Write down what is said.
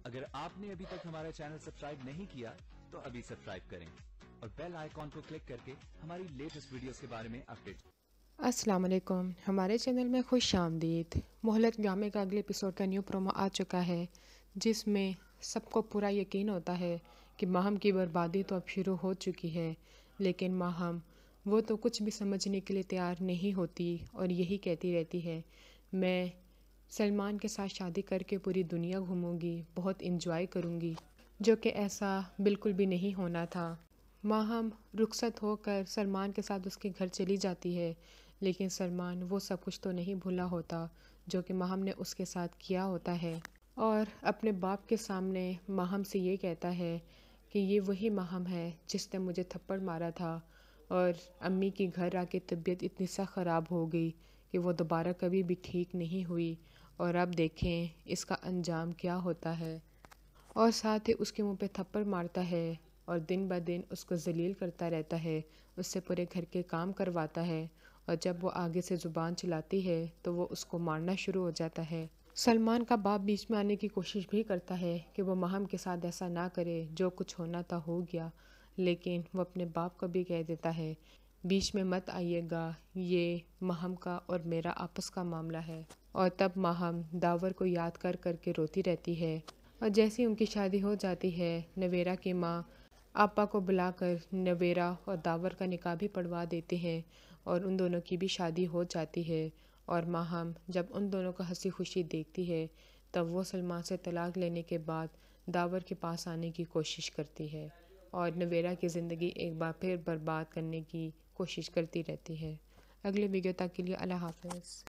اگر آپ نے ابھی تک ہمارا چینل سبسکرائب نہیں کیا تو ابھی سبسکرائب کریں اور بیل آئیکن کو کلک کر کے ہماری لیٹسٹ ویڈیوز کے بارے میں اپڈیٹ۔ السلام علیکم، ہمارے چینل میں خوش آمدید۔ مہلت ڈرامے کا اگلے ایپیسوڈ کا نیو پرومو آ چکا ہے، جس میں سب کو پورا یقین ہوتا ہے کہ ماہم کی بربادی تو اب شروع ہو چکی ہے، لیکن ماہم وہ تو کچھ بھی سمجھنے کے لیے تیار نہیں ہوتی اور یہی کہتی رہتی ہے، میں سلمان کے ساتھ شادی کر کے پوری دنیا گھوموں گی، بہت انجوائے کروں گی، جو کہ ایسا بالکل بھی نہیں ہونا تھا۔ ماہم رخصت ہو کر سلمان کے ساتھ اس کے گھر چلی جاتی ہے، لیکن سلمان وہ سب کچھ تو نہیں بھولا ہوتا جو کہ ماہم نے اس کے ساتھ کیا ہوتا ہے، اور اپنے باپ کے سامنے ماہم سے یہ کہتا ہے کہ یہ وہی ماہم ہے جس نے مجھے تھپڑ مارا تھا، اور امی کی گھر آ کے طبیعت اتنی سخت خراب ہو گئی کہ وہ دوبارہ کبھی بھی ٹھیک نہیں ہوئی، اور اب دیکھیں اس کا انجام کیا ہوتا ہے۔ اور ساتھ ہی اس کے منہ پہ تھپڑ مارتا ہے اور دن بہ دن اس کو ذلیل کرتا رہتا ہے، اس سے پورے گھر کے کام کرواتا ہے، اور جب وہ آگے سے زبان چلاتی ہے تو وہ اس کو مارنا شروع ہو جاتا ہے۔ سلمان کا باپ بیچ میں آنے کی کوشش بھی کرتا ہے کہ وہ ماہم کے ساتھ ایسا نہ کرے، جو کچھ ہونا تھا ہو گیا، لیکن وہ اپنے باپ کو بھی کہہ دیتا ہے بیچ میں مت آئیے گا، یہ ماہم کا اور میرا آپس کا معاملہ ہے۔ اور تب ماہم داور کو یاد کر کر کے روتی رہتی ہے، اور جیسے ان کی شادی ہو جاتی ہے، نویرا کی ماں آپا کو بلا کر نویرا اور داور کا نکاح بھی پڑھوا دیتے ہیں، اور ان دونوں کی بھی شادی ہو جاتی ہے۔ اور ماہم جب ان دونوں کو ہنسی خوشی دیکھتی ہے تب وہ سلمان سے طلاق لینے کے بعد داور کے پاس آنے کی کوشش کرتی ہے اور نویرا کی زندگی ایک بار پھر برباد کرنے کی کوشش کرتی رہتی ہے۔ اگلے ویڈیو تک کے لیے اللہ حافظ۔